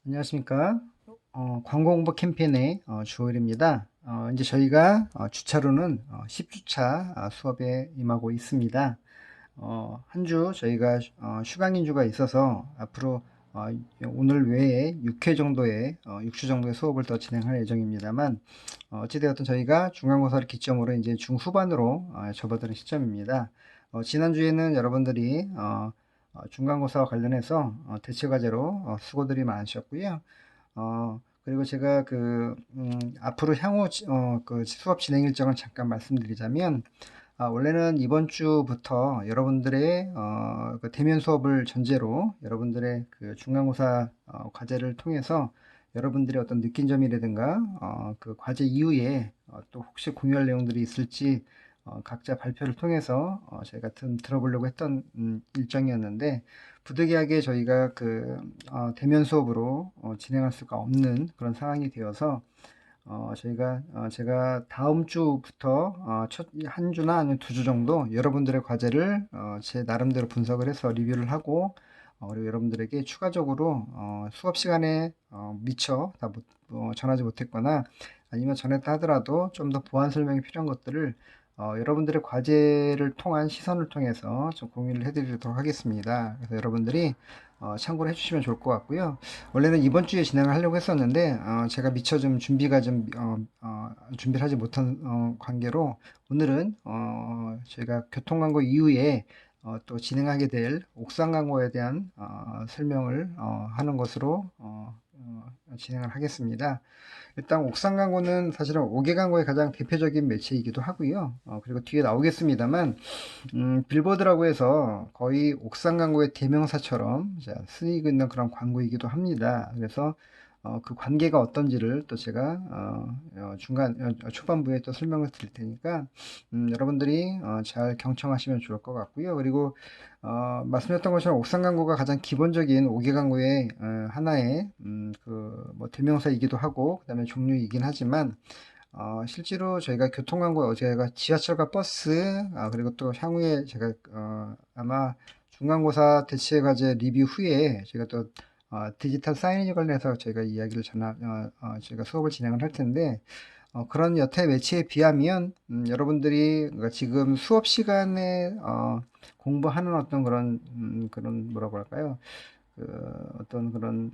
안녕하십니까. 광고 홍보 캠페인의 주호일입니다. 이제 저희가 주차로는 10주차 수업에 임하고 있습니다. 한 주 저희가 휴강인 주가 있어서 앞으로 어, 오늘 외에 6회 정도의 6주 정도의 수업을 더 진행할 예정입니다만 어찌되었든 저희가 중간고사를 기점으로 이제 중후반으로 접어드는 시점입니다. 지난주에는 여러분들이 중간고사와 관련해서 대체과제로 수고들이 많으셨고요. 그리고 제가 앞으로 향후 그 수업 진행 일정을 잠깐 말씀드리자면, 원래는 이번 주부터 여러분들의 그 대면 수업을 전제로 여러분들의 그 중간고사 과제를 통해서 여러분들의 어떤 느낀 점이라든가 그 과제 이후에 또 혹시 공유할 내용들이 있을지 각자 발표를 통해서 저희가 들어보려고 했던 일정이었는데, 부득이하게 저희가 대면 수업으로 진행할 수가 없는 그런 상황이 되어서 제가 다음 주부터 첫 한 주나 아니면 두 주 정도 여러분들의 과제를 제 나름대로 분석을 해서 리뷰를 하고, 그리고 여러분들에게 추가적으로 수업 시간에 미처 전하지 못했거나 아니면 전했다 하더라도 좀 더 보완 설명이 필요한 것들을 여러분들의 과제를 통한 시선을 통해서 좀 공유를 해드리도록 하겠습니다. 그래서 여러분들이 참고를 해주시면 좋을 것 같고요. 원래는 이번 주에 진행을 하려고 했었는데 제가 미처 좀 준비가 좀 준비를 하지 못한 관계로 오늘은 저희가 교통광고 이후에 또 진행하게 될 옥상 광고에 대한 설명을 하는 것으로 진행을 하겠습니다. 일단 옥상 광고는 사실은 5개 광고의 가장 대표적인 매체이기도 하고요. 그리고 뒤에 나오겠습니다만 빌보드라고 해서 거의 옥상 광고의 대명사처럼 쓰이고 있는 그런 광고이기도 합니다. 그래서 그 관계가 어떤지를 또 제가 초반부에 또 설명을 드릴 테니까 여러분들이 잘 경청하시면 좋을 것 같고요. 그리고 말씀드렸던 것처럼 옥상 광고가 가장 기본적인 5개 광고의 하나의 그뭐 대명사이기도 하고 그다음에 종류이긴 하지만 실제로 저희가 교통광고 제가 지하철과 버스 그리고 또 향후에 제가 아마 중간고사 대체과제 리뷰 후에 제가 또 디지털 사이니지 관련해서 저희가 이야기를 저희가 수업을 진행을 할 텐데 그런 여타의 매체에 비하면 여러분들이 그러니까 지금 수업 시간에 공부하는 어떤 그런 뭐라고 할까요? 어떤 그런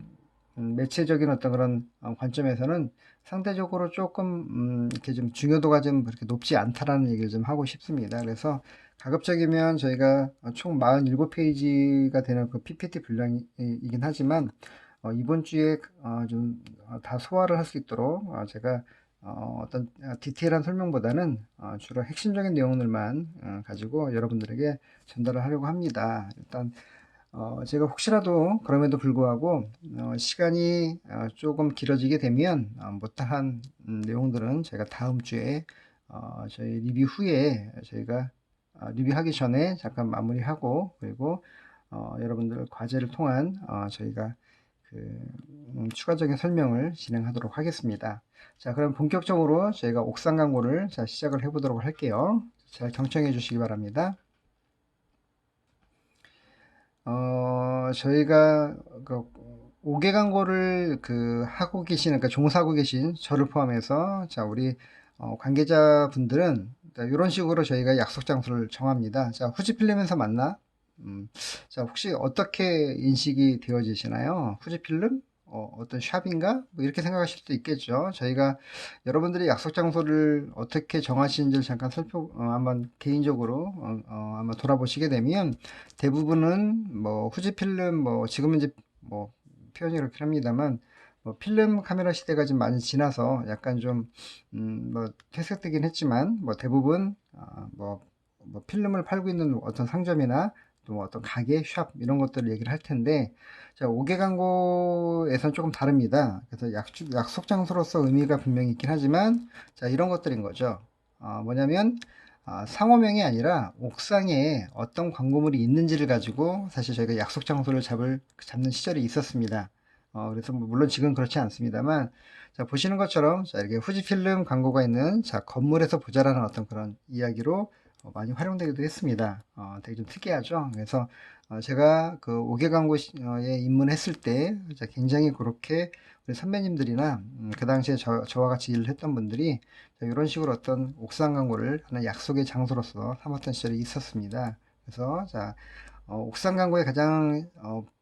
매체적인 어떤 그런 관점에서는 상대적으로 조금 이렇게 좀 중요도가 좀 그렇게 높지 않다라는 얘기를 좀 하고 싶습니다. 그래서 가급적이면 저희가 총 47페이지가 되는 그 PPT 분량이긴 하지만 이번 주에 좀 다 소화를 할 수 있도록 제가 어떤 디테일한 설명보다는 주로 핵심적인 내용들만 가지고 여러분들에게 전달을 하려고 합니다. 일단 제가 혹시라도 그럼에도 불구하고 시간이 조금 길어지게 되면 못다한 내용들은 제가 다음 주에 저희 리뷰 후에 저희가 리뷰하기 전에 잠깐 마무리하고 그리고 여러분들 과제를 통한 저희가 추가적인 설명을 진행하도록 하겠습니다. 자, 그럼 본격적으로 저희가 옥상 광고를 시작을 해보도록 할게요. 잘 경청해 주시기 바랍니다. 저희가 그 5개 광고를 하고 계시는, 그러니까 종사하고 계신 저를 포함해서, 자, 우리 관계자분들은 이런 식으로 저희가 약속 장소를 정합니다. 자, 후지필름에서 만나? 자, 혹시 어떻게 인식이 되어지시나요? 후지필름? 어떤 샵인가? 뭐 이렇게 생각하실 수도 있겠죠. 저희가 여러분들이 약속 장소를 어떻게 정하시는지를 잠깐 한번 개인적으로 한번 돌아보시게 되면 대부분은 뭐 후지필름 뭐 지금은 이제 뭐 표현이 그렇긴 합니다만 뭐 필름 카메라 시대가 좀 많이 지나서 약간 좀뭐 퇴색되긴 했지만 뭐 대부분 뭐 필름을 팔고 있는 어떤 상점이나 또뭐 어떤 가게, 샵 이런 것들을 얘기를 할 텐데 자, 5개 광고에선 조금 다릅니다. 그래서 약속 장소로서 의미가 분명히 있긴 하지만 자, 이런 것들인 거죠. 뭐냐면 상호명이 아니라 옥상에 어떤 광고물이 있는지를 가지고 사실 저희가 약속 장소를 잡는 시절이 있었습니다. 그래서 뭐 물론 지금 그렇지 않습니다만 자, 보시는 것처럼 자, 이렇게 후지필름 광고가 있는 자, 건물에서 보자라는 어떤 그런 이야기로 많이 활용되기도 했습니다. 되게 좀 특이하죠. 그래서 제가 그 5개 광고에 입문했을 때 굉장히 그렇게 우리 선배님들이나 그 당시에 저와 같이 일을 했던 분들이 이런 식으로 어떤 옥상 광고를 하나 약속의 장소로서 삼았던 시절이 있었습니다. 그래서 옥상 광고의 가장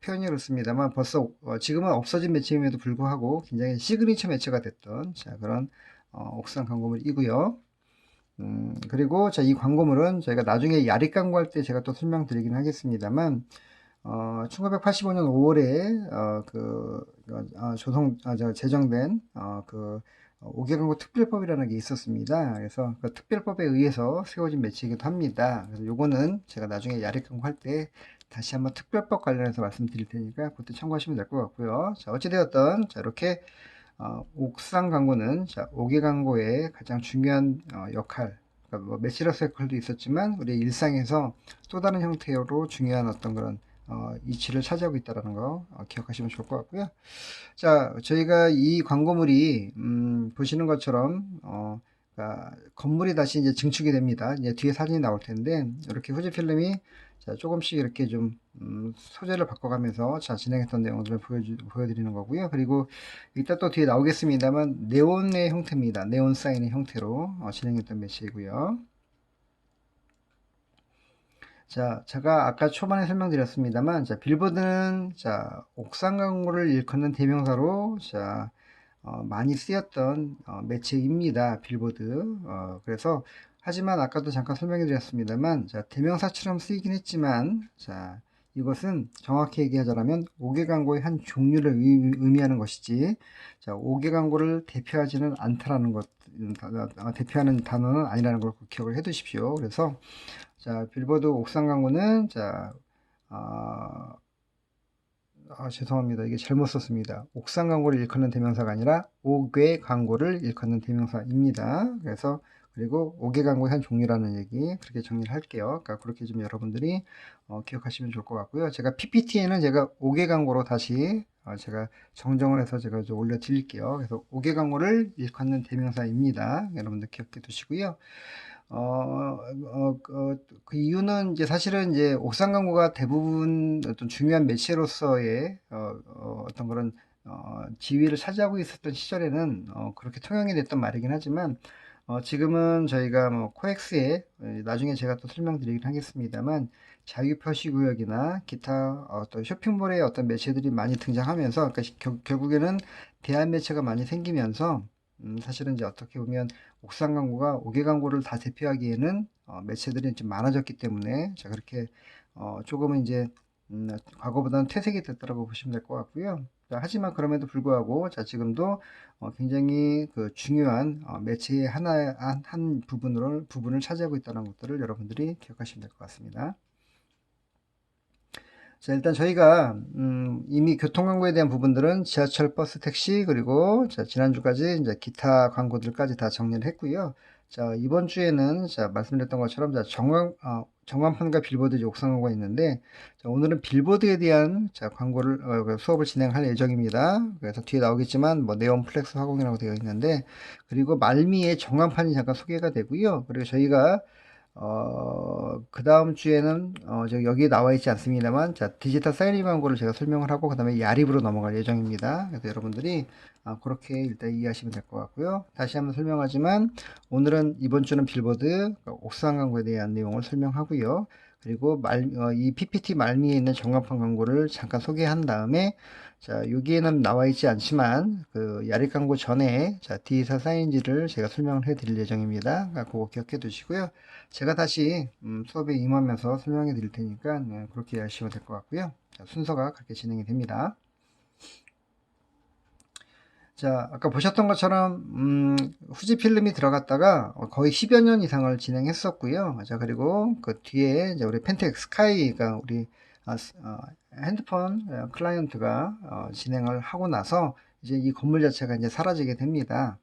표현이 그렇습니다만 벌써 지금은 없어진 매체임에도 불구하고 굉장히 시그니처 매체가 됐던 그런 옥상 광고물이고요. 그리고 이 광고물은 저희가 나중에 야리 광고할 때 제가 또 설명드리긴 하겠습니다만 1985년 5월에 제정된 그 5개 광고 특별법이라는 게 있었습니다. 그래서 그 특별법에 의해서 세워진 매체이기도 합니다. 그래서 요거는 제가 나중에 야리 광고 할 때 다시 한번 특별법 관련해서 말씀드릴 테니까 그때 참고하시면 될 것 같고요. 어찌되었든 이렇게 옥상 광고는 5개 광고의 가장 중요한 역할, 그러니까 뭐 매치러스 역할도 있었지만 우리 일상에서 또 다른 형태로 중요한 어떤 그런 이치를 차지하고 있다는 거 기억하시면 좋을 것 같고요. 저희가 이 광고물이 보시는 것처럼 그러니까 건물이 다시 이제 증축이 됩니다. 이제 뒤에 사진이 나올 텐데 이렇게 후지 필름이 조금씩 이렇게 좀 소재를 바꿔가면서 진행했던 내용들을 보여드리는 거고요. 그리고 이따 또 뒤에 나오겠습니다만 네온의 형태입니다. 네온 사인의 형태로 진행했던 매체이고요. 제가 아까 초반에 설명드렸습니다만, 빌보드는, 옥상 광고를 일컫는 대명사로, 많이 쓰였던, 매체입니다. 빌보드. 그래서, 하지만 아까도 잠깐 설명해 드렸습니다만, 대명사처럼 쓰이긴 했지만, 이것은 정확히 얘기하자면, 5개 광고의 한 종류를 의미하는 것이지, 5개 광고를 대표하지는 않다라는 것, 대표하는 단어는 아니라는 걸 기억을 해 두십시오. 그래서, 빌보드 옥상 광고는, 죄송합니다. 이게 잘못 썼습니다. 옥상 광고를 일컫는 대명사가 아니라 5개 광고를 일컫는 대명사입니다. 그래서, 그리고 5개 광고의 한 종류라는 얘기, 그렇게 정리를 할게요. 그러니까 그렇게 좀 여러분들이, 기억하시면 좋을 것 같고요. 제가 PPT에는 제가 5개 광고로 다시, 제가 정정을 해서 제가 좀 올려드릴게요. 그래서 5개 광고를 일컫는 대명사입니다. 여러분들 기억해 두시고요. 그 이유는 이제 사실은 이제 옥상 광고가 대부분 어떤 중요한 매체로서의 어떤 그런 지위를 차지하고 있었던 시절에는 그렇게 통용이 됐던 말이긴 하지만 지금은 저희가 뭐 코엑스에 나중에 제가 또 설명드리긴 하겠습니다만 자유표시구역이나 기타 어떤 쇼핑몰의 어떤 매체들이 많이 등장하면서 그러니까 결국에는 대한 매체가 많이 생기면서 사실은 이제 어떻게 보면 옥상 광고가 5개 광고를 다 대표하기에는 매체들이 좀 많아졌기 때문에 그렇게 조금은 이제 과거보다는 퇴색이 됐다고 보시면 될 것 같고요. 하지만 그럼에도 불구하고 지금도 굉장히 그 중요한 매체의 한 부분을 차지하고 있다는 것들을 여러분들이 기억하시면 될 것 같습니다. 일단 저희가 이미 교통 광고에 대한 부분들은 지하철, 버스, 택시 그리고 지난주까지 이제 기타 광고들까지 다 정리를 했고요. 이번 주에는 말씀드렸던 것처럼 전광판과 빌보드 옥상 광고가 있는데 오늘은 빌보드에 대한 광고를 그 수업을 진행할 예정입니다. 그래서 뒤에 나오겠지만 뭐 네온 플렉스 화공이라고 되어 있는데 그리고 말미에 전광판이 잠깐 소개가 되고요. 그리고 저희가 그 다음 주에는, 여기에 나와 있지 않습니다만, 디지털 사이닝 광고를 제가 설명을 하고, 그 다음에 야립으로 넘어갈 예정입니다. 그래서 여러분들이, 그렇게 일단 이해하시면 될 것 같고요. 다시 한번 설명하지만, 오늘은, 이번 주는 빌보드, 옥상 광고에 대한 내용을 설명하고요. 그리고 이 PPT 말미에 있는 전광판 광고를 잠깐 소개한 다음에, 여기에는 나와 있지 않지만, 야립 광고 전에, 디지털 사이닝지를 제가 설명을 해 드릴 예정입니다. 그거 기억해 두시고요. 제가 다시 수업에 임하면서 설명해 드릴 테니까 그렇게 이해하시면 될 것 같고요. 순서가 그렇게 진행이 됩니다. 아까 보셨던 것처럼 후지 필름이 들어갔다가 거의 10여 년 이상을 진행했었고요. 그리고 그 뒤에 이제 우리 펜텍 스카이가 우리 핸드폰 클라이언트가 진행을 하고 나서 이제 이 건물 자체가 이제 사라지게 됩니다.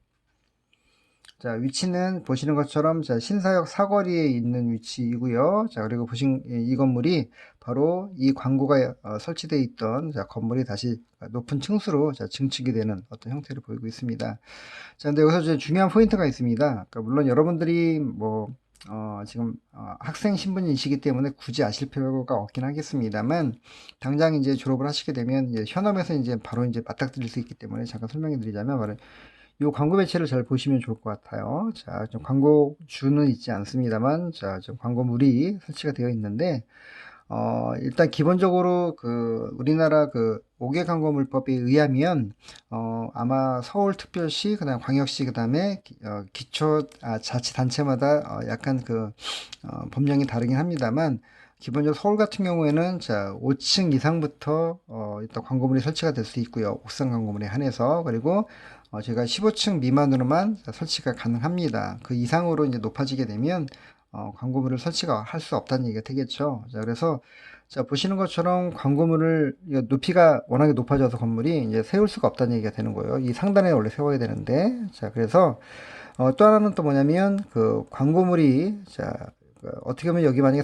위치는 보시는 것처럼 신사역 사거리에 있는 위치이고요. 그리고 이 건물이 바로 이 광고가 설치되어 있던 건물이 다시 높은 층수로 증축이 되는 어떤 형태를 보이고 있습니다. 근데 여기서 중요한 포인트가 있습니다. 그러니까 물론 여러분들이 뭐 지금 학생 신분이시기 때문에 굳이 아실 필요가 없긴 하겠습니다만, 당장 이제 졸업을 하시게 되면 이제 현업에서 이제 바로 이제 맞닥뜨릴 수 있기 때문에 잠깐 설명해 드리자면, 바로 이 광고 매체를 잘 보시면 좋을 것 같아요. 자, 좀 광고주는 있지 않습니다만, 자, 좀 광고물이 설치가 되어 있는데, 일단 기본적으로 그 우리나라 그 5개 광고물법에 의하면, 아마 서울특별시, 그다음 광역시, 그다음에 기초 자치단체마다 약간 그 법령이 다르긴 합니다만, 기본적으로 서울 같은 경우에는 자 5층 이상부터 일단 광고물이 설치가 될 수 있고요. 옥상 광고물에 한해서. 그리고 제가 15층 미만으로만 설치가 가능합니다. 그 이상으로 이제 높아지게 되면 광고물을 설치가 할 수 없다는 얘기가 되겠죠. 자, 그래서 자 보시는 것처럼 광고물을 높이가 워낙에 높아져서 건물이 이제 세울 수가 없다는 얘기가 되는 거예요. 이 상단에 원래 세워야 되는데, 자 그래서 또 하나는 또 뭐냐면 그 광고물이 자 어떻게 보면 여기 만약에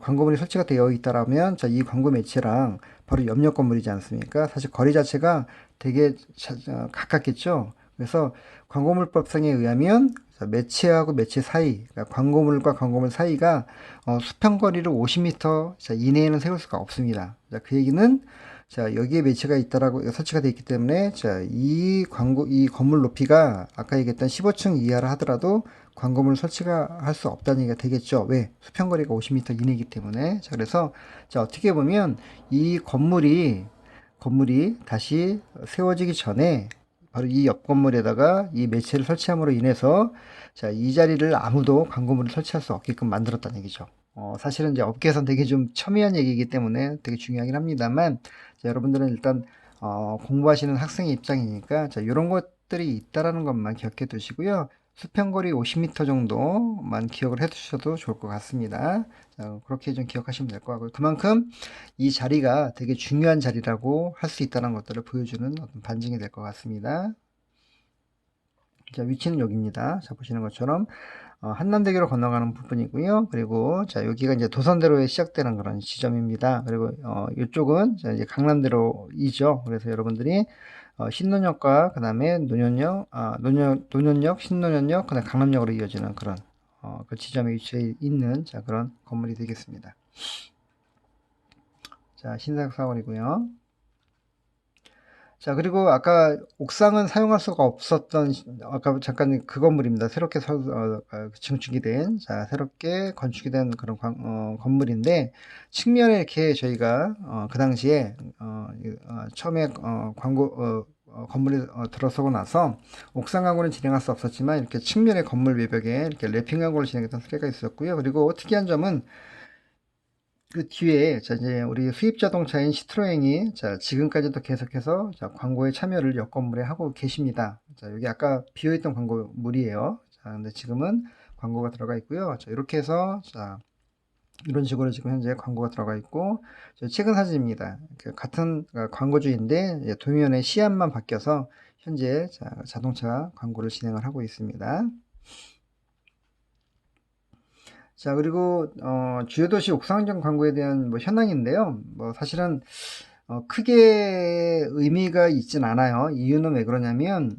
광고물이 설치가 되어 있다라면 자 이 광고 매체랑 바로 옆옆 건물이지 않습니까? 사실 거리 자체가 되게 가깝겠죠. 그래서 광고물법상에 의하면 자, 매체하고 매체 사이, 그러니까 광고물과 광고물 사이가 수평거리를 50m 자, 이내에는 세울 수가 없습니다. 자, 그 얘기는 자, 여기에 매체가 있다라고 설치가 되어 있기 때문에 자, 이 건물 높이가 아까 얘기했던 15층 이하라 하더라도 광고물 설치가 할 수 없다는 얘기가 되겠죠. 왜? 수평거리가 50m 이내이기 때문에. 자, 그래서 자, 어떻게 보면 이 건물이 다시 세워지기 전에 바로 이 옆 건물에다가 이 매체를 설치함으로 인해서 자, 이 자리를 아무도 광고물을 설치할 수 없게끔 만들었다는 얘기죠. 사실은 이제 업계에선 되게 좀 첨예한 얘기이기 때문에 되게 중요하긴 합니다만, 자, 여러분들은 일단 공부하시는 학생의 입장이니까 자, 이런 것들이 있다라는 것만 기억해 두시고요. 수평거리 50m 정도만 기억을 해 두셔도 좋을 것 같습니다. 자, 그렇게 좀 기억하시면 될 것 같고요. 그만큼 이 자리가 되게 중요한 자리라고 할 수 있다는 것들을 보여주는 어떤 반증이 될 것 같습니다. 자, 위치는 여기입니다. 자, 보시는 것처럼 한남대교로 건너가는 부분이고요. 그리고 자, 여기가 이제 도선대로에 시작되는 그런 지점입니다. 그리고 이쪽은 이제 강남대로이죠. 그래서 여러분들이 신논역과 그다음에 논현역, 신논현역, 그다음 강남역으로 이어지는 그런 그 지점에 위치해 있는 자, 그런 건물이 되겠습니다. 자, 신사역사원이고요. 자, 그리고 아까 옥상은 사용할 수가 없었던, 아까 잠깐 그 건물입니다. 새롭게 증축이 된, 자, 새롭게 건축이 된 그런 건물인데, 측면에 이렇게 저희가, 그 당시에, 처음에, 건물이 들어서고 나서 옥상 광고는 진행할 수 없었지만 이렇게 측면의 건물 외벽에 이렇게 랩핑 광고를 진행했던 사례가 있었고요. 그리고 특이한 점은 그 뒤에 자 이제 우리 수입 자동차인 시트로행이 자 지금까지도 계속해서 자 광고에 참여를 옆 건물에 하고 계십니다. 자 여기 아까 비어있던 광고물이에요. 자 근데 지금은 광고가 들어가 있고요. 자 이렇게 해서 자 이런 식으로 지금 현재 광고가 들어가 있고 최근 사진입니다. 같은 광고주인데 도면의 시안만 바뀌어서 현재 자동차 광고를 진행을 하고 있습니다. 자, 그리고 주요 도시 옥상환경 광고에 대한 뭐 현황인데요. 뭐 사실은 크게 의미가 있진 않아요. 이유는 왜 그러냐면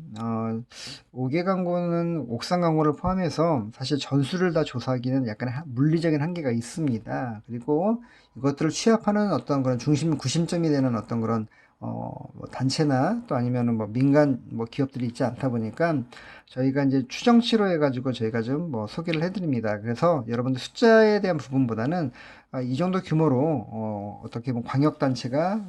5개 광고는 옥상 광고를 포함해서 사실 전수를 다 조사하기는 약간 물리적인 한계가 있습니다. 그리고 이것들을 취합하는 어떤 그런 구심점이 되는 어떤 그런 뭐 단체나 또 아니면은 뭐 민간 뭐 기업들이 있지 않다 보니까 저희가 이제 추정치로 해가지고 저희가 좀 뭐 소개를 해드립니다. 그래서 여러분들 숫자에 대한 부분보다는 이 정도 규모로 어떻게 보면 광역단체가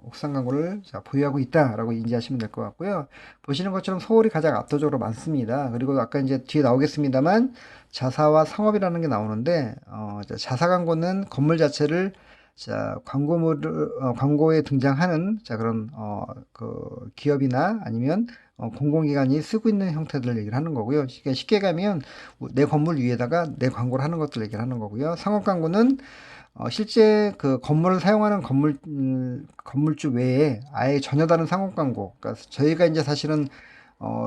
옥상 광고를 보유하고 있다라고 인지하시면 될 것 같고요. 보시는 것처럼 서울이 가장 압도적으로 많습니다. 그리고 아까 이제 뒤에 나오겠습니다만 자사와 상업이라는 게 나오는데 자사 광고는 건물 자체를 자, 광고에 등장하는, 자, 그런, 그, 기업이나 아니면, 공공기관이 쓰고 있는 형태들을 얘기를 하는 거고요. 쉽게 가면, 내 건물 위에다가 내 광고를 하는 것들 얘기를 하는 거고요. 상업 광고는, 실제 그 건물을 사용하는 건물주 외에 아예 전혀 다른 상업 광고. 그러니까 저희가 이제 사실은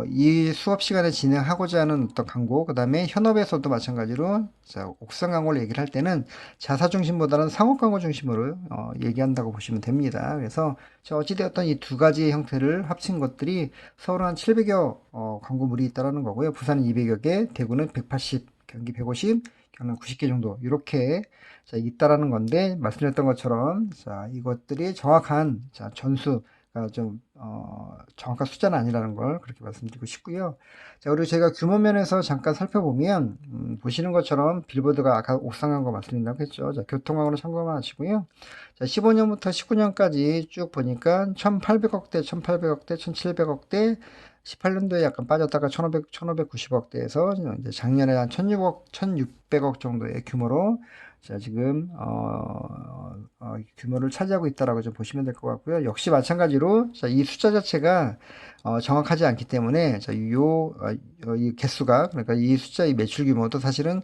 이 수업 시간에 진행하고자 하는 어떤 광고, 그 다음에 현업에서도 마찬가지로 자, 옥상 광고를 얘기를 할 때는 자사 중심보다는 상업 광고 중심으로 얘기한다고 보시면 됩니다. 그래서 어찌되었던 이 두 가지의 형태를 합친 것들이 서울은 한 700여 광고물이 있다라는 거고요. 부산은 200여 개, 대구는 180 경기 150, 경남 90개 정도 이렇게 자, 있다라는 건데 말씀드렸던 것처럼 자, 이것들이 정확한 자, 전수가 좀 정확한 숫자는 아니라는 걸 그렇게 말씀드리고 싶고요. 자, 그리고 제가 규모 면에서 잠깐 살펴보면 보시는 것처럼 빌보드가 아까 옥상한 거 말씀드린다고 했죠. 자, 교통망으로 참고만 하시고요. 자, 15년부터 19년까지 쭉 보니까 1800억대, 1800억대, 1700억대, 18년도에 약간 빠졌다가 1590억대에서 이제 작년에 한 1600억, 1600억 정도의 규모로 자, 지금 규모를 차지하고 있다라고 좀 보시면 될 것 같고요. 역시 마찬가지로 자, 이 숫자 자체가 정확하지 않기 때문에 자, 이 개수가 그러니까 이 숫자 이 매출 규모도 사실은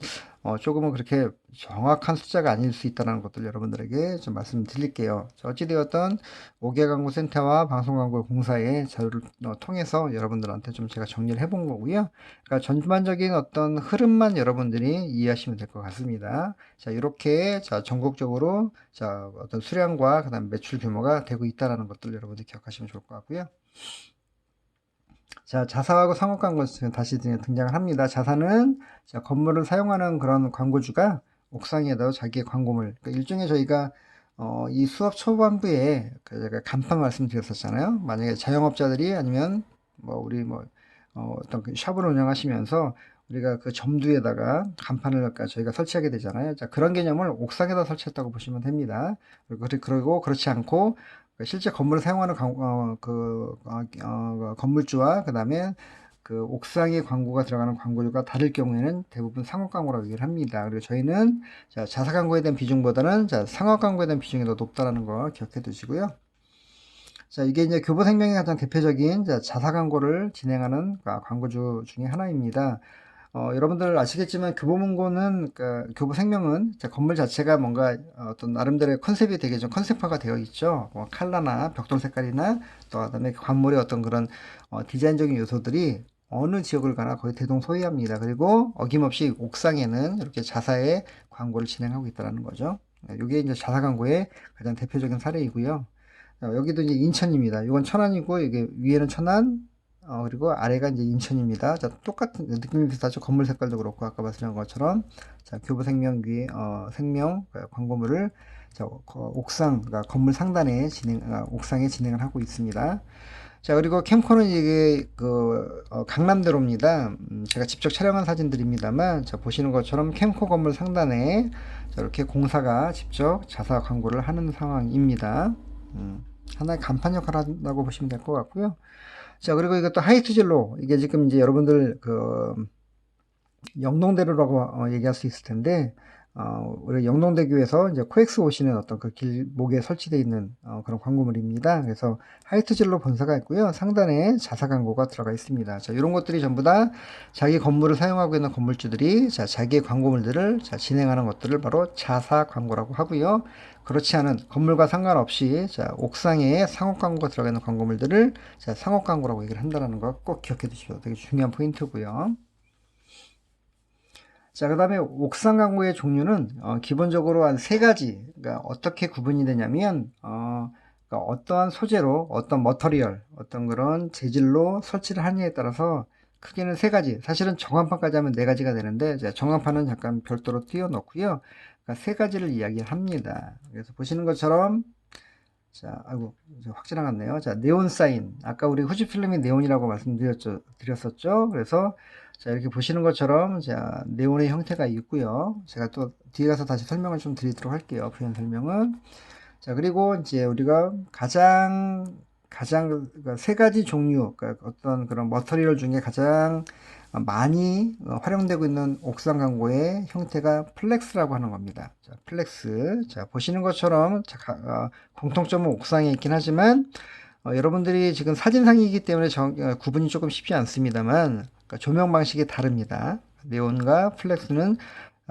조금은 그렇게 정확한 숫자가 아닐 수 있다는 것들 여러분들에게 좀 말씀드릴게요. 어찌되었던 5개 광고 센터와 방송광고 공사의 자료를 통해서 여러분들한테 좀 제가 정리를 해본 거고요. 그러니까 전반적인 어떤 흐름만 여러분들이 이해하시면 될 것 같습니다. 자, 이렇게 자, 전국적으로 자, 어떤 수량과 그다음 매출 규모가 되고 있다는 것들 여러분들 기억하시면 좋을 것 같고요. 자, 자사하고 상업 광고 다시 등장을 합니다. 자사는 자, 건물을 사용하는 그런 광고주가 옥상에다 자기의 광고물, 그러니까 일종의 저희가 이 수업 초반부에 제가 간판 말씀드렸었잖아요. 만약에 자영업자들이 아니면 뭐 우리 뭐 어떤 그 샵을 운영하시면서 우리가 그 점두에다가 간판을 그러니까 저희가 설치하게 되잖아요. 자, 그런 개념을 옥상에다 설치했다고 보시면 됩니다. 그리고 그렇지 않고 실제 건물을 사용하는 건물주와 그 다음에 그 옥상에 광고가 들어가는 광고주가 다를 경우에는 대부분 상업 광고라고 얘기를 합니다. 그리고 저희는 자, 자사 광고에 대한 비중보다는 자, 상업 광고에 대한 비중이 더 높다라는 거 기억해 두시고요. 자, 이게 이제 교보생명의 가장 대표적인 자사 광고를 진행하는 광고주 중에 하나입니다. 여러분들 아시겠지만 교보문고는 그러니까 교보생명은 건물 자체가 뭔가 어떤 나름대로의 컨셉이 되게 좀 컨셉화가 되어 있죠. 뭐 칼라나 벽돌 색깔이나 또 그다음에 관물의 어떤 그런 디자인적인 요소들이 어느 지역을 가나 거의 대동소이합니다. 그리고 어김없이 옥상에는 이렇게 자사의 광고를 진행하고 있다는 거죠. 이게 이제 자사 광고의 가장 대표적인 사례이고요. 여기도 이제 인천입니다. 이건 천안이고 이게 위에는 천안, 그리고 아래가 이제 인천입니다. 자, 똑같은 느낌이 비슷하죠. 건물 색깔도 그렇고 아까 말씀드린 것처럼 자, 교보생명 위에 생명 광고물을 자, 옥상 그러니까 건물 상단에 옥상에 진행을 하고 있습니다. 자, 그리고 캠코는 이게 강남대로입니다. 제가 직접 촬영한 사진들입니다만 자, 보시는 것처럼 캠코 건물 상단에 자, 이렇게 공사가 직접 자사 광고를 하는 상황입니다. 하나의 간판 역할을 한다고 보시면 될 것 같고요. 자, 그리고 이것도 하이트 진로. 이게 지금 이제 여러분들 영동대로라고 얘기할 수 있을 텐데, 우리 영동대교에서 이제 코엑스 오시는 어떤 그 길목에 설치되어 있는 그런 광고물입니다. 그래서 하이트 진로 본사가 있고요. 상단에 자사 광고가 들어가 있습니다. 자, 이런 것들이 전부 다 자기 건물을 사용하고 있는 건물주들이 자, 자기의 광고물들을 자, 진행하는 것들을 바로 자사 광고라고 하고요. 그렇지 않은 건물과 상관없이 자, 옥상에 상업 광고가 들어가 있는 광고물들을 자, 상업 광고라고 얘기를 한다는 거 꼭 기억해 두시고 되게 중요한 포인트고요. 자, 그 다음에 옥상 광고의 종류는 기본적으로 한 세 가지. 그러니까 어떻게 구분이 되냐면 그러니까 어떠한 소재로 어떤 머터리얼 어떤 그런 재질로 설치를 하느냐에 따라서 크게는 세 가지. 사실은 정한판까지 하면 네 가지가 되는데 정한판은 잠깐 별도로 띄워놓고요. 그러니까 세 가지를 이야기합니다. 그래서 보시는 것처럼 자, 아이고, 확 지나갔네요. 자, 네온 사인. 아까 우리 후지필름이 네온이라고 말씀드렸었죠. 그래서 자, 이렇게 보시는 것처럼 자, 네온의 형태가 있고요. 제가 또 뒤에 가서 다시 설명을 좀 드리도록 할게요. 부연 설명은. 자, 그리고 이제 우리가 가장 그러니까 세 가지 종류, 그러니까 어떤 그런 머터리얼 중에 가장 많이 활용되고 있는 옥상 광고의 형태가 플렉스라고 하는 겁니다. 자, 플렉스. 자, 보시는 것처럼 공통점은 옥상에 있긴 하지만 여러분들이 지금 사진상이기 때문에 구분이 조금 쉽지 않습니다만 그러니까 조명 방식이 다릅니다. 네온과 플렉스는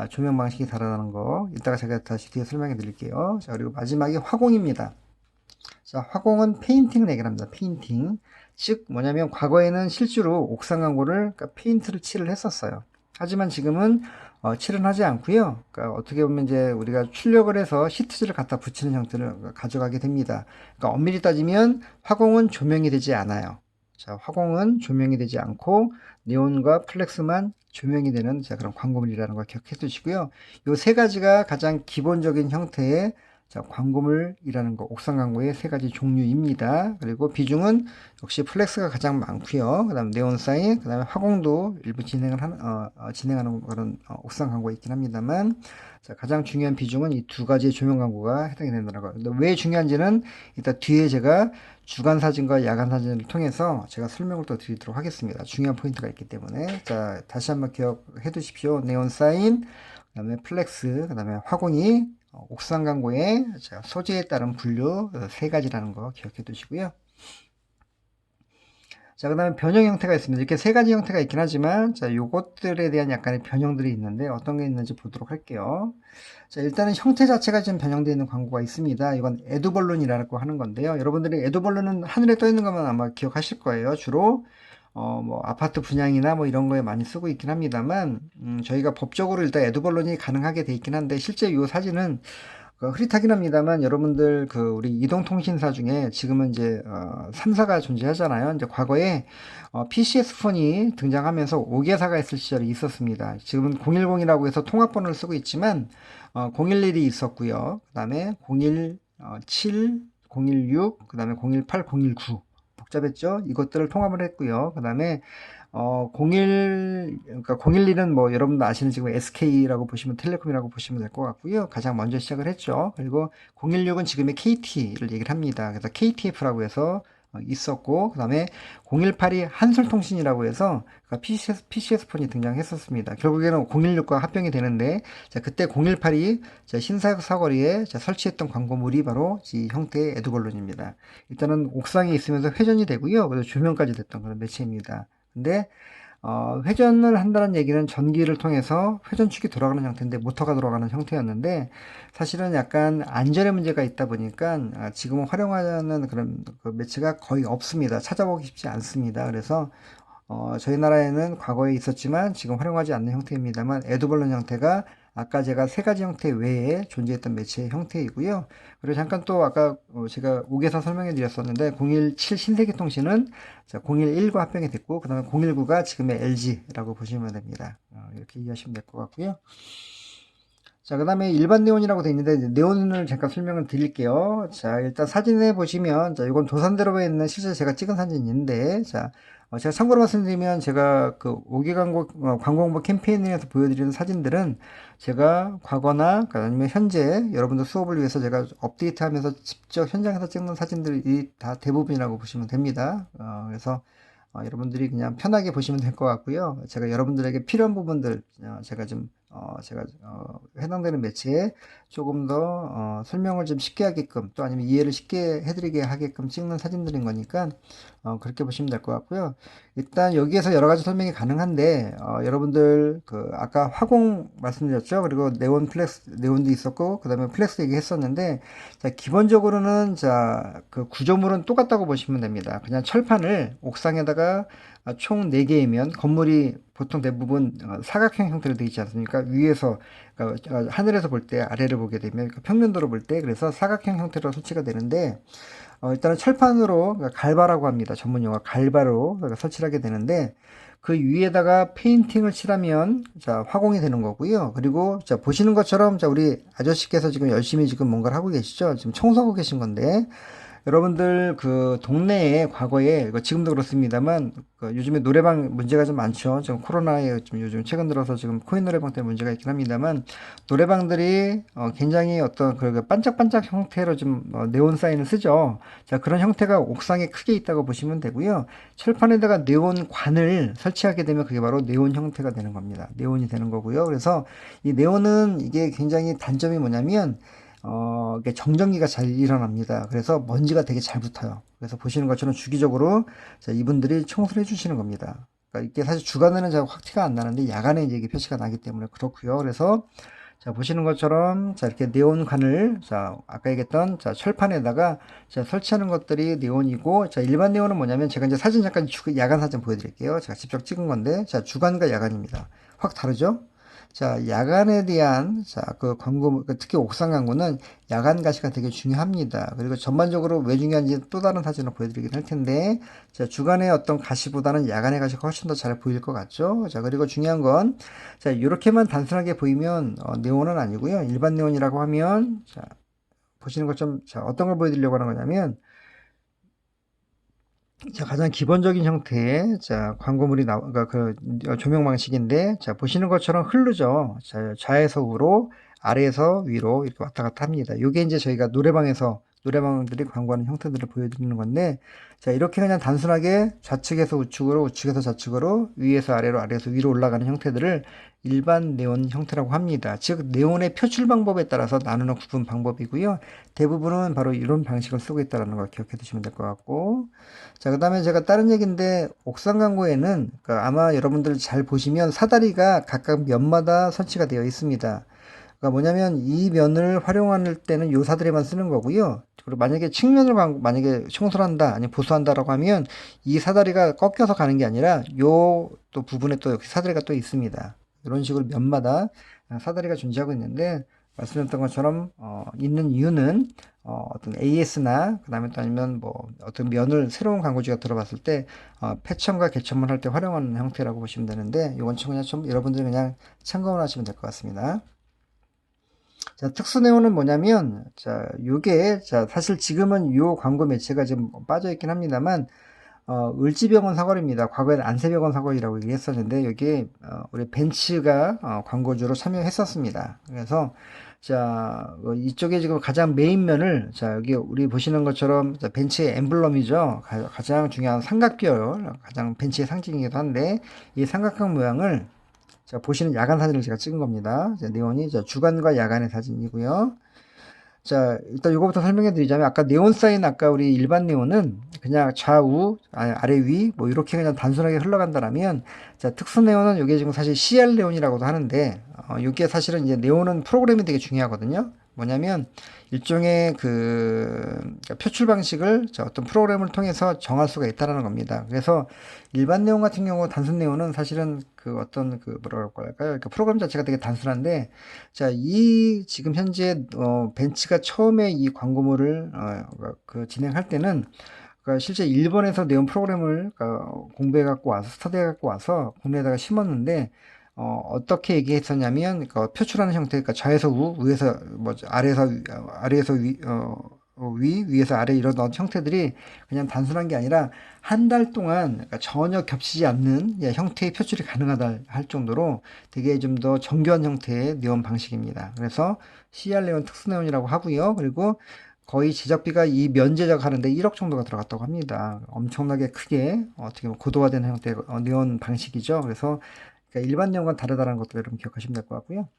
조명 방식이 다르다는 거 이따가 제가 다시 뒤에 설명해 드릴게요. 자, 그리고 마지막에 화공입니다. 자, 화공은 페인팅을 얘기합니다. 페인팅. 즉 뭐냐면 과거에는 실제로 옥상 광고를 그러니까 페인트를 칠을 했었어요. 하지만 지금은 칠은 하지 않고요. 그러니까 어떻게 보면 이제 우리가 출력을 해서 시트지를 갖다 붙이는 형태를 가져가게 됩니다. 그러니까 엄밀히 따지면 화공은 조명이 되지 않아요. 자, 화공은 조명이 되지 않고 네온과 플렉스만 조명이 되는 자, 그런 광고물이라는 걸 기억해 두시고요. 이 세 가지가 가장 기본적인 형태의 자, 광고물이라는 거, 옥상 광고의 세 가지 종류입니다. 그리고 비중은 역시 플렉스가 가장 많고요. 그 다음에 네온 사인, 그 다음에 화공도 일부 진행하는 그런 옥상 광고가 있긴 합니다만, 자, 가장 중요한 비중은 이 두 가지의 조명 광고가 해당이 된다는 거예요. 근데 왜 중요한지는 이따 뒤에 제가 주간 사진과 야간 사진을 통해서 제가 설명을 또 드리도록 하겠습니다. 중요한 포인트가 있기 때문에. 자, 다시 한번 기억해 두십시오. 네온 사인, 그 다음에 플렉스, 그 다음에 화공이 옥상 광고의 소재에 따른 분류 세 가지라는 거 기억해 두시고요. 자, 그 다음에 변형 형태가 있습니다. 이렇게 세 가지 형태가 있긴 하지만, 자, 요것들에 대한 약간의 변형들이 있는데, 어떤 게 있는지 보도록 할게요. 자, 일단은 형태 자체가 좀 변형되어 있는 광고가 있습니다. 이건 에드벌룬이라고 하는 건데요. 여러분들이 에드벌룬은 하늘에 떠 있는 것만 아마 기억하실 거예요. 주로, 뭐, 아파트 분양이나 뭐 이런 거에 많이 쓰고 있긴 합니다만, 저희가 법적으로 일단 에드벌룬이 가능하게 돼 있긴 한데, 실제 이 사진은 흐릿하긴 합니다만 여러분들 우리 이동통신사 중에 지금은 이제 3사가 존재하잖아요. 이제 과거에 PCS 폰이 등장하면서 5개사가 있을 시절이 있었습니다. 지금은 010이라고 해서 통합번호를 쓰고 있지만 011이 있었고요. 그 다음에 017, 016, 그 다음에 018, 019 복잡했죠? 이것들을 통합을 했고요. 그 다음에 011은 뭐 여러분도 아시는 지금 SK라고 보시면 텔레콤이라고 보시면 될 것 같고요. 가장 먼저 시작을 했죠. 그리고 016은 지금의 KT를 얘기를 합니다. 그래서 KTF라고 해서 있었고, 그 다음에 018이 한솔통신이라고 해서 PCS 폰이 등장했었습니다. 결국에는 016과 합병이 되는데, 자, 그때 018이 신사거리에 설치했던 광고물이 바로 이 형태의 에드벌룬입니다. 일단은 옥상에 있으면서 회전이 되고요. 그래서 조명까지 됐던 그런 매체입니다. 근데 회전을 한다는 얘기는 전기를 통해서 회전축이 돌아가는 형태인데 모터가 돌아가는 형태였는데 사실은 약간 안전에 문제가 있다 보니까 지금은 활용하는 그런 매체가 거의 없습니다. 찾아보기 쉽지 않습니다. 그래서 저희 나라에는 과거에 있었지만 지금 활용하지 않는 형태입니다만 에드벌룬 형태가 아까 제가 세 가지 형태 외에 존재했던 매체의 형태이고요. 그리고 잠깐 또 아까 제가 5개사 설명해 드렸었는데 017 신세계통신은 011과 합병이 됐고 그 다음에 019가 지금의 LG라고 보시면 됩니다. 이렇게 이해하시면 될 것 같고요. 자, 그 다음에 일반 네온이라고 되어 있는데, 네온을 잠깐 설명을 드릴게요. 자, 일단 사진에 보시면, 자, 이건 도산대로에 있는 실제 제가 찍은 사진인데, 자, 제가 참고로 말씀드리면, 제가 5개 광고 홍보 캠페인에서 보여드리는 사진들은 제가 과거나 아니면 현재 여러분들 수업을 위해서 제가 업데이트 하면서 직접 현장에서 찍는 사진들이 다 대부분이라고 보시면 됩니다. 그래서 여러분들이 그냥 편하게 보시면 될 것 같고요. 제가 여러분들에게 필요한 부분들 제가 해당되는 매체에 조금 더 설명을 좀 쉽게 하게끔 또 아니면 이해를 쉽게 해드리게 하게끔 찍는 사진들인 거니까 그렇게 보시면 될 것 같고요. 일단 여기에서 여러 가지 설명이 가능한데 여러분들 아까 화공 말씀드렸죠. 그리고 네온 플렉스 네온도 있었고 그 다음에 플렉스 얘기했었는데 자, 기본적으로는 그 구조물은 똑같다고 보시면 됩니다. 그냥 철판을 옥상에다가 총 4개이면 건물이 보통 대부분 사각형 형태로 되어 있지 않습니까? 위에서 그러니까 하늘에서 볼 때 아래를 보게 되면 그러니까 평면도로 볼 때 그래서 사각형 형태로 설치가 되는데 일단은 철판으로 그러니까 갈바라고 합니다. 전문 용어 갈바로 설치를 하게 되는데 그 위에다가 페인팅을 칠하면 자 화공이 되는 거고요. 그리고 자 보시는 것처럼 자 우리 아저씨께서 지금 열심히 지금 뭔가를 하고 계시죠? 지금 청소하고 계신 건데 여러분들 동네에 과거에 지금도 그렇습니다만 요즘에 노래방 문제가 좀 많죠. 지금 코로나에 좀 요즘 최근 들어서 지금 코인 노래방 때문에 문제가 있긴 합니다만 노래방들이 굉장히 어떤 반짝반짝 형태로 좀 네온 사인을 쓰죠. 자 그런 형태가 옥상에 크게 있다고 보시면 되고요. 철판에다가 네온 관을 설치하게 되면 그게 바로 네온 형태가 되는 겁니다. 네온이 되는 거고요. 그래서 이 네온은 이게 굉장히 단점이 뭐냐면 이게 정전기가 잘 일어납니다. 그래서 먼지가 되게 잘 붙어요. 그래서 보시는 것처럼 주기적으로 이분들이 청소를 해주시는 겁니다. 그러니까 이게 사실 주간에는 잘 확 티가 안 나는데 야간에 이제 이게 표시가 나기 때문에 그렇고요. 그래서 자 보시는 것처럼 자 이렇게 네온관을 자 아까 얘기했던 자 철판에다가 자 설치하는 것들이 네온이고 자 일반 네온은 뭐냐면 제가 이제 사진 잠깐 야간 사진 보여드릴게요. 제가 직접 찍은 건데 자 주간과 야간입니다. 확 다르죠? 자, 야간에 대한, 자, 그 광고, 특히 옥상 광고는 야간 가시가 되게 중요합니다. 그리고 전반적으로 왜 중요한지 또 다른 사진을 보여드리긴 할 텐데, 자, 주간의 어떤 가시보다는 야간의 가시가 훨씬 더 잘 보일 것 같죠? 자, 그리고 중요한 건, 자, 이렇게만 단순하게 보이면, 네온은 아니고요. 일반 네온이라고 하면, 자, 보시는 것처럼, 자, 어떤 걸 보여드리려고 하는 거냐면, 자, 가장 기본적인 형태의 자, 광고물이 그러니까 그 조명 방식인데, 자, 보시는 것처럼 흐르죠. 자, 좌에서 우로, 아래에서 위로 이렇게 왔다 갔다 합니다. 이게 이제 저희가 노래방들이 광고하는 형태들을 보여드리는 건데, 자, 이렇게 그냥 단순하게 좌측에서 우측으로, 우측에서 좌측으로, 위에서 아래로, 아래에서 위로 올라가는 형태들을 일반 네온 형태라고 합니다. 즉, 네온의 표출 방법에 따라서 나누는 구분 방법이고요. 대부분은 바로 이런 방식을 쓰고 있다는 걸 기억해 두시면 될 것 같고, 자, 그 다음에 제가 다른 얘기인데, 옥상 광고에는, 그러니까 아마 여러분들 잘 보시면 사다리가 각각 면마다 설치가 되어 있습니다. 그러니까 뭐냐면, 이 면을 활용할 때는 요 사다리만 쓰는 거고요. 그리고 만약에 측면을 만약에 청소를 한다, 아니 보수한다라고 하면, 이 사다리가 꺾여서 가는 게 아니라, 요 또 부분에 또 사다리가 또 있습니다. 이런 식으로 면마다 사다리가 존재하고 있는데, 말씀드렸던 것처럼, 있는 이유는, 어떤 AS나, 그 다음에 또 아니면 뭐, 어떤 면을 새로운 광고주가 들어봤을 때, 패션과 개천을 할 때 활용하는 형태라고 보시면 되는데, 이건 그냥 좀 여러분들이 그냥 참고만 하시면 될 것 같습니다. 자, 특수 네온은 뭐냐면, 자, 요게, 자, 사실 지금은 요 광고 매체가 좀 빠져있긴 합니다만, 을지병원 사거리입니다. 과거에는 안새병원 사거리라고 얘기했었는데, 여기에, 우리 벤츠가, 광고주로 참여했었습니다. 그래서, 자, 이쪽에 지금 가장 메인면을, 자, 여기 우리 보시는 것처럼, 자, 벤츠의 엠블럼이죠. 가장 중요한 삼각별, 가장 벤츠의 상징이기도 한데, 이 삼각형 모양을, 자, 보시는 야간 사진을 제가 찍은 겁니다. 자, 네온이, 자, 주간과 야간의 사진이고요. 자, 일단 이거부터 설명해 드리자면, 아까 네온 사인, 아까 우리 일반 네온은 그냥 좌우, 아래 위, 뭐 이렇게 그냥 단순하게 흘러간다라면, 자, 특수 네온은 이게 지금 사실 CR 네온이라고도 하는데, 이게 사실은 이제 네온은 프로그램이 되게 중요하거든요. 뭐냐면, 일종의 그러니까 표출 방식을 어떤 프로그램을 통해서 정할 수가 있다는 겁니다. 그래서 일반 네온 같은 경우 단순 네온은 사실은 그 어떤 그 뭐라고 할까요? 그러니까 프로그램 자체가 되게 단순한데, 자, 이 지금 현재 벤츠가 처음에 이 광고물을 그 진행할 때는 그러니까 실제 일본에서 내온 프로그램을 공부해 갖고 와서 스터디해 갖고 와서 국내에다가 심었는데 어떻게 얘기했었냐면 그러니까 표출하는 형태, 그러니까 좌에서 우, 우에서 뭐 아래에서 위, 위에서 아래 이런 형태들이 그냥 단순한 게 아니라 한 달 동안 그러니까 전혀 겹치지 않는 형태의 표출이 가능하다 할 정도로 되게 좀 더 정교한 형태의 네온 방식입니다. 그래서 CR 네온 특수 네온이라고 하고요. 그리고 거의 제작비가 이 면 제작하는데 1억 정도가 들어갔다고 합니다. 엄청나게 크게 어떻게 보면 고도화된 형태의 네온 방식이죠. 그래서 그러니까 일반 네온과 다르다는 것도 여러분 기억하시면 될 것 같고요.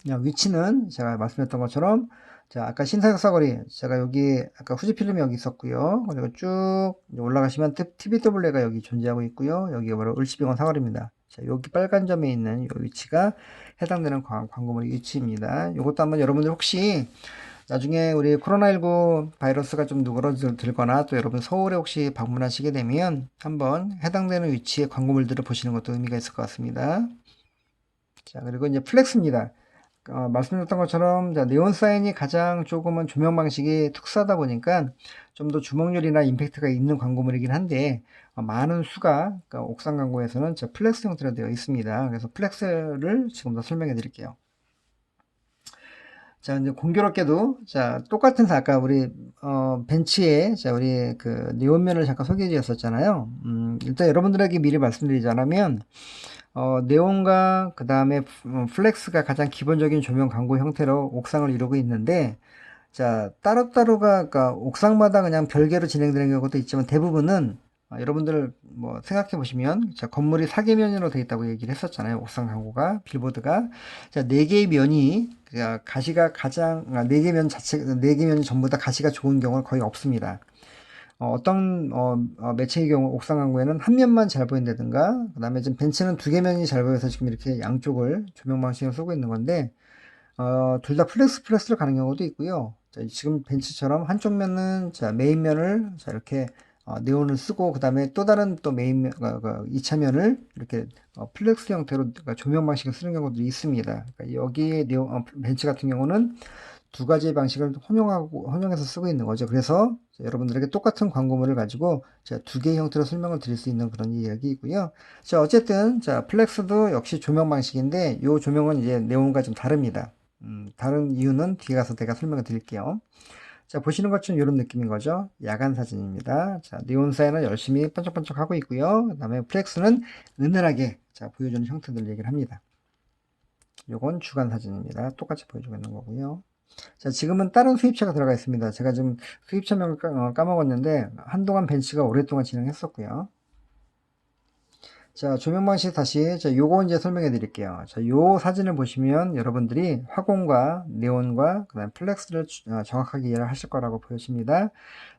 위치는 제가 말씀했던 것처럼 자, 아까 신사역 사거리 제가 여기 아까 후지 필름이 여기 있었고요. 그리고 쭉 올라가시면 TBW가 여기 존재하고 있고요. 여기가 바로 을지병원 사거리입니다. 자, 여기 빨간 점에 있는 이 위치가 해당되는 광고물 위치입니다. 이것도 한번 여러분들 혹시 나중에 우리 코로나19 바이러스가 좀 누그러들거나 또 여러분 서울에 혹시 방문하시게 되면 한번 해당되는 위치의 광고물들을 보시는 것도 의미가 있을 것 같습니다. 자, 그리고 이제 플렉스입니다. 말씀드렸던 것처럼 네온 사인이 가장 조금은 조명 방식이 특수하다 보니까 좀 더 주목률이나 임팩트가 있는 광고물이긴 한데 많은 수가 그러니까 옥상 광고에서는 플렉스 형태로 되어 있습니다. 그래서 플렉스를 지금 더 설명해 드릴게요. 자, 이제 공교롭게도, 자, 똑같은 아까 우리, 벤치에, 자, 우리 그, 네온면을 잠깐 소개해 드렸었잖아요. 일단 여러분들에게 미리 말씀드리자면, 네온과 그 다음에 플렉스가 가장 기본적인 조명 광고 형태로 옥상을 이루고 있는데, 자, 따로따로가, 그러니까 옥상마다 그냥 별개로 진행되는 경우도 있지만 대부분은 여러분들 뭐 생각해 보시면 자, 건물이 4개 면으로 되어 있다고 얘기를 했었잖아요. 옥상 광고가 빌보드가 자, 4개의 면이 가시가 가장 4개 면 자체 4개 면이 전부 다 가시가 좋은 경우는 거의 없습니다. 어떤 매체의 경우 옥상 광고에는 한 면만 잘 보인다든가 그다음에 지금 벤츠는 2개 면이 잘 보여서 지금 이렇게 양쪽을 조명 방식으로 쓰고 있는 건데 둘 다 플렉스를 가는 경우도 있고요. 자, 지금 벤츠처럼 한쪽 면은 자, 메인면을 자, 이렇게 네온을 쓰고 그 다음에 또 다른 또 메인 2차면을 이렇게 플렉스 형태로 그러니까 조명 방식을 쓰는 경우도 있습니다. 그러니까 여기에 벤츠 같은 경우는 두 가지의 방식을 혼용해서 쓰고 있는 거죠. 그래서 여러분들에게 똑같은 광고물을 가지고 제가 두 개의 형태로 설명을 드릴 수 있는 그런 이야기이고요. 자, 어쨌든 자, 플렉스도 역시 조명 방식인데 이 조명은 이제 네온과 좀 다릅니다. 다른 이유는 뒤에 가서 제가 설명을 드릴게요. 자, 보시는 것처럼 이런 느낌인 거죠. 야간 사진입니다. 자, 네온 사인은 열심히 반짝반짝 하고 있고요. 그 다음에 플렉스는 은은하게 자, 보여주는 형태들 얘기를 합니다. 요건 주간 사진입니다. 똑같이 보여주고 있는 거고요. 자, 지금은 다른 수입차가 들어가 있습니다. 제가 지금 수입차명을 까먹었는데 한동안 벤츠가 오랫동안 진행했었고요. 자, 조명 방식 다시 요거 이제 설명해 드릴게요. 자, 요 사진을 보시면 여러분들이 화공과 네온과 그다음 플렉스를 정확하게 이해를 하실 거라고 보여집니다.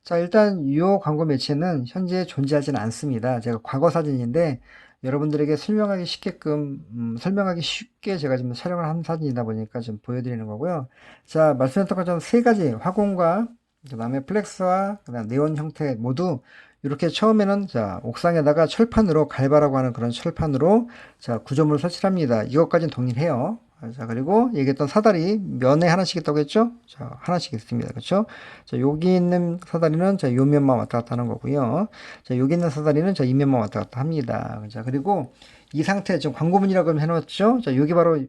자, 일단 요 광고 매체는 현재 존재하지는 않습니다. 제가 과거 사진인데 여러분들에게 설명하기 쉽게끔 설명하기 쉽게 제가 지금 촬영을 한 사진이다 보니까 좀 보여드리는 거고요. 자, 말씀드렸던 것처럼 세 가지 화공과 그다음에 플렉스와 그다음 네온 형태 모두 이렇게 처음에는 자, 옥상에다가 철판으로 갈바라고 하는 그런 철판으로 자, 구조물을 설치를 합니다. 이것까지는 동일해요. 자, 그리고 얘기했던 사다리 면에 하나씩 있다고 했죠? 자, 하나씩 있습니다. 그렇죠? 자, 여기 있는 사다리는 자, 요 면만 왔다 갔다 하는 거고요. 자, 여기 있는 사다리는 자, 이 면만 왔다 갔다 합니다. 자, 그리고 이 상태 지금 광고문이라고 해놓았죠? 자, 여기 바로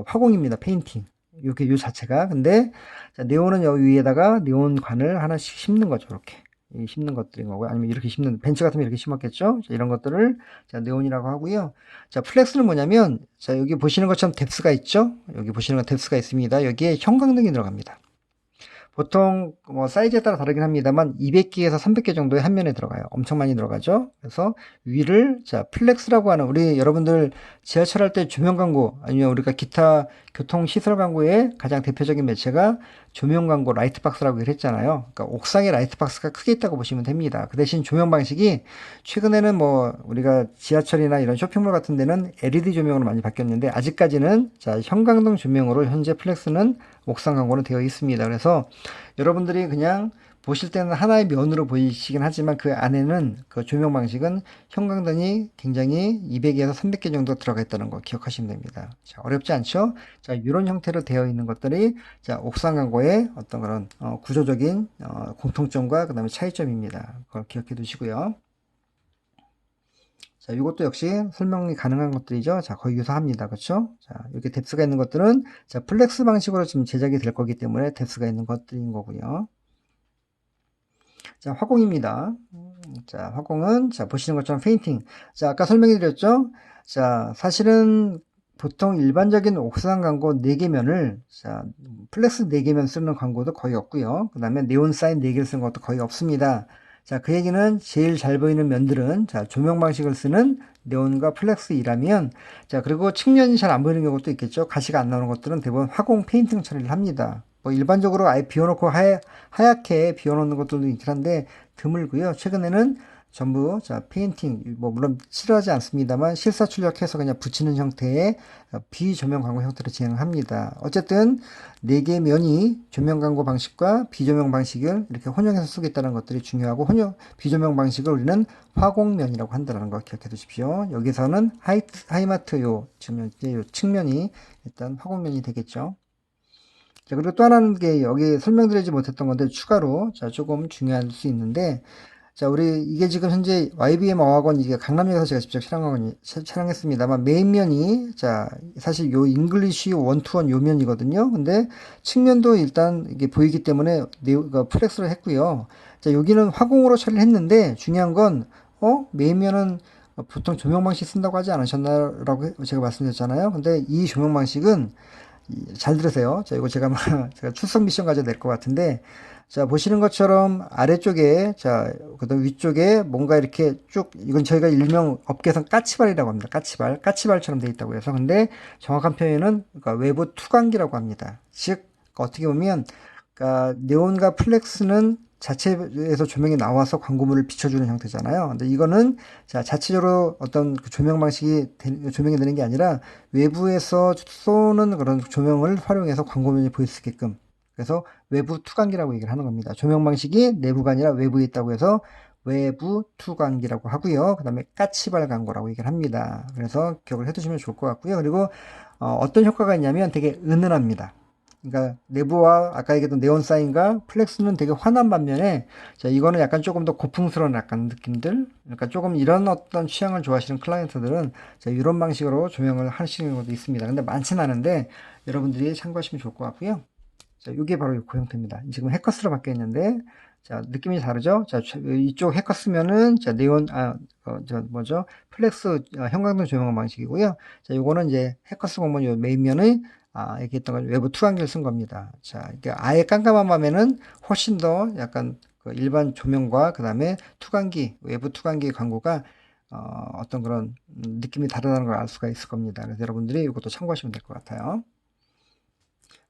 화공입니다. 페인팅. 이렇게 요 자체가. 근데 자, 네온은 여기 위에다가 네온관을 하나씩 심는 거죠. 이렇게. 심는 것들인 거고요. 아니면 이렇게 심는, 벤츠 같으면 이렇게 심었겠죠? 자, 이런 것들을, 자, 네온이라고 하고요. 자, 플렉스는 뭐냐면, 자, 여기 보시는 것처럼 뎁스가 있죠? 여기 보시는 건 뎁스가 있습니다. 여기에 형광등이 들어갑니다. 보통 뭐 사이즈에 따라 다르긴 합니다만 200개에서 300개 정도의 한 면에 들어가요. 엄청 많이 들어가죠. 그래서 위를 자 플렉스라고 하는 우리 여러분들 지하철 할 때 조명 광고 아니면 우리가 기타 교통 시설 광고의 가장 대표적인 매체가 조명 광고 라이트박스라고 했잖아요. 그러니까 옥상에 라이트박스가 크게 있다고 보시면 됩니다. 그 대신 조명 방식이 최근에는 뭐 우리가 지하철이나 이런 쇼핑몰 같은 데는 LED 조명으로 많이 바뀌었는데 아직까지는 자 형광등 조명으로 현재 플렉스는 옥상 광고는 되어 있습니다. 그래서 여러분들이 그냥 보실 때는 하나의 면으로 보이시긴 하지만 그 안에는 그 조명 방식은 형광등이 굉장히 200에서 300개 정도 들어가 있다는 거 기억하시면 됩니다. 자, 어렵지 않죠? 자, 이런 형태로 되어 있는 것들이 자, 옥상 광고의 어떤 그런 구조적인 공통점과 그 다음에 차이점입니다. 그걸 기억해 두시고요. 자, 이것도 역시 설명이 가능한 것들이죠. 자, 거의 유사합니다. 그렇죠? 자, 이렇게 뎁스가 있는 것들은 자, 플렉스 방식으로 지금 제작이 될 거기 때문에 뎁스가 있는 것들인 거고요. 자, 화공입니다. 자, 화공은 자, 보시는 것처럼 페인팅. 자, 아까 설명해 드렸죠? 자, 사실은 보통 일반적인 옥상 광고 4개면을 자, 플렉스 4개면 쓰는 광고도 거의 없고요. 그 다음에 네온 사인 4개를 쓰는 것도 거의 없습니다. 자, 그 얘기는 제일 잘 보이는 면들은 자, 조명 방식을 쓰는 네온과 플렉스이라면 자, 그리고 측면이 잘 안 보이는 경우도 있겠죠. 가시가 안 나오는 것들은 대부분 화공 페인팅 처리를 합니다. 뭐 일반적으로 아예 비워놓고 하얗게 비워놓는 것들도 있긴 한데 드물고요. 최근에는 전부 자 페인팅 뭐 물론 싫어하지 않습니다만 실사 출력해서 그냥 붙이는 형태의 비조명 광고 형태로 진행합니다. 어쨌든 4개의 면이 조명 광고 방식과 비조명 방식을 이렇게 혼용해서 쓰겠다는 것들이 중요하고 비조명 방식을 우리는 화공면이라고 한다는 거 기억해 두십시오. 여기서는 하이마트 요 측면이 일단 화공면이 되겠죠. 자, 그리고 또 하나는 게 여기 설명드리지 못했던 건데 추가로 자 조금 중요할 수 있는데 자 우리 이게 지금 현재 YBM 어학원 이게 강남역에서 제가 직접 촬영했습니다만 메인면이 자 사실 요 잉글리쉬 원투원 요 면이거든요. 근데 측면도 일단 이게 보이기 때문에 플렉스를 했고요. 자 여기는 화공으로 처리를 했는데 중요한 건 메인면은 보통 조명 방식 쓴다고 하지 않으셨나라고 제가 말씀드렸잖아요. 근데 이 조명 방식은 잘 들으세요. 자, 이거 제가 출석 미션 가져야 될 것 같은데, 자, 보시는 것처럼 아래쪽에, 자, 그 다음 위쪽에 뭔가 이렇게 쭉, 이건 저희가 일명 업계에서 까치발이라고 합니다. 까치발처럼 되어 있다고 해서. 근데 정확한 표현은 그러니까 외부 투광기라고 합니다. 즉, 어떻게 보면, 그러니까 네온과 플렉스는 자체에서 조명이 나와서 광고물을 비춰주는 형태잖아요. 근데 이거는 자, 자체적으로 어떤 그 조명 방식이 조명이 되는 게 아니라 외부에서 쏘는 그런 조명을 활용해서 광고면이 보일 수 있게끔. 그래서 외부 투광기라고 얘기를 하는 겁니다. 조명 방식이 내부가 아니라 외부에 있다고 해서 외부 투광기라고 하고요. 그 다음에 까치발 광고라고 얘기를 합니다. 그래서 기억을 해두시면 좋을 것 같고요. 그리고 어떤 효과가 있냐면 되게 은은합니다. 그러니까 내부와 아까 얘기했던 네온사인과 플렉스는 되게 환한 반면에, 자, 이거는 약간 조금 더 고풍스러운 약간 느낌들. 그러니까 조금 이런 어떤 취향을 좋아하시는 클라이언트들은 자, 이런 방식으로 조명을 하시는 것도 있습니다. 근데 많지는 않은데 여러분들이 참고하시면 좋을 것 같고요. 자, 이게 바로 그 형태입니다. 지금 해커스로 바뀌어 있는데, 자, 느낌이 다르죠? 자, 이쪽 해커스면은, 자, 네온, 뭐죠? 플렉스, 형광등 조명 방식이고요. 자, 요거는 이제 해커스 공문 요 메인면의, 얘기했던 건 외부 투광기를 쓴 겁니다. 자, 이게 아예 깜깜한 밤에는 훨씬 더 약간 그 일반 조명과 그 다음에 투광기, 외부 투광기 광고가 어떤 그런 느낌이 다르다는 걸 알 수가 있을 겁니다. 그래서 여러분들이 이것도 참고하시면 될 것 같아요.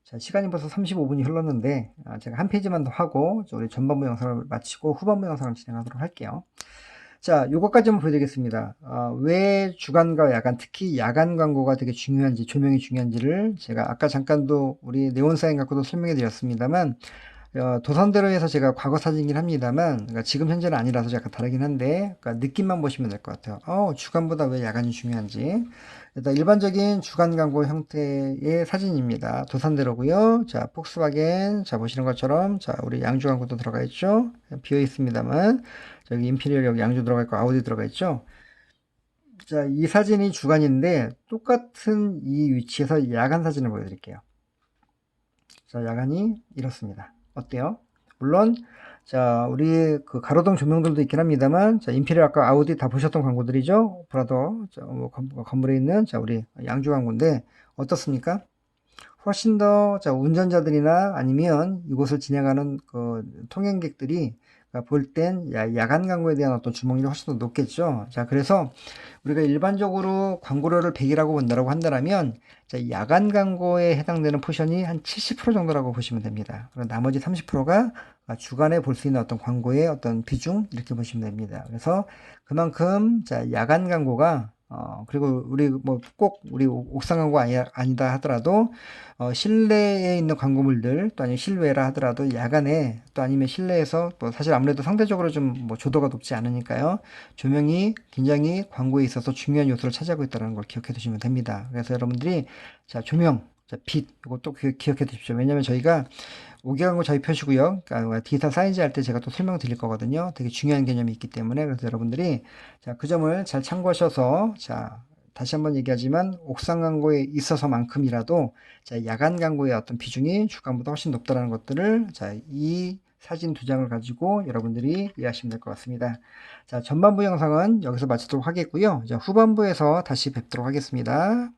자, 시간이 벌써 35분이 흘렀는데 제가 한 페이지만 더 하고 우리 전반부 영상을 마치고 후반부 영상을 진행하도록 할게요. 자, 요거까지 한번 보여드리겠습니다. 왜 주간과 야간, 특히 야간 광고가 되게 중요한지, 조명이 중요한지를 제가 아까 잠깐도 우리 네온사인 갖고도 설명해 드렸습니다만, 도산대로에서 제가 과거 사진이긴 합니다만, 그러니까 지금 현재는 아니라서 약간 다르긴 한데, 그러니까 느낌만 보시면 될 것 같아요. 주간보다 왜 야간이 중요한지. 일단 일반적인 주간 광고 형태의 사진입니다. 도산대로고요. 자, 폭스바겐, 자, 보시는 것처럼, 자, 우리 양주 광고도 들어가 있죠. 비어 있습니다만, 저기 임피리얼 여기 양주 들어가 있고, 아우디 들어가 있죠. 자, 이 사진이 주간인데, 똑같은 이 위치에서 야간 사진을 보여드릴게요. 자, 야간이 이렇습니다. 어때요? 물론, 자, 우리 그 가로등 조명들도 있긴 합니다만, 자, 임피리얼 아까 아우디 다 보셨던 광고들이죠? 브라더, 자, 건물에 있는, 자, 우리 양주 광고인데, 어떻습니까? 훨씬 더, 자, 운전자들이나 아니면 이곳을 지나가는 그 통행객들이 볼 땐 야간 광고에 대한 어떤 주목률이 훨씬 더 높겠죠. 자, 그래서 우리가 일반적으로 광고료를 100이라고 본다고 한다면, 자, 야간 광고에 해당되는 포션이 한 70% 정도라고 보시면 됩니다. 그리고 나머지 30%가 주간에 볼 수 있는 어떤 광고의 어떤 비중, 이렇게 보시면 됩니다. 그래서 그만큼, 자, 야간 광고가 그리고 우리 뭐 꼭 우리 옥상 광고 아니다 하더라도 실내에 있는 광고물들 또 아니면 실외라 하더라도 야간에 또 아니면 실내에서 뭐 사실 아무래도 상대적으로 좀 뭐 조도가 높지 않으니까요. 조명이 굉장히 광고에 있어서 중요한 요소를 차지하고 있다는 걸 기억해 두시면 됩니다. 그래서 여러분들이 자, 조명, 자, 빛 이것도 기억해 두십시오. 왜냐면 저희가 5개 광고 저희 표시고요. 그러니까 디지털 사이즈 할 때 제가 또 설명드릴 거거든요. 되게 중요한 개념이 있기 때문에 그래서 여러분들이 자, 그 점을 잘 참고하셔서 자, 다시 한번 얘기하지만 옥상 광고에 있어서만큼이라도 자, 야간 광고의 어떤 비중이 주간보다 훨씬 높다는 것들을 자, 이 사진 두 장을 가지고 여러분들이 이해하시면 될 것 같습니다. 자, 전반부 영상은 여기서 마치도록 하겠고요. 자, 후반부에서 다시 뵙도록 하겠습니다.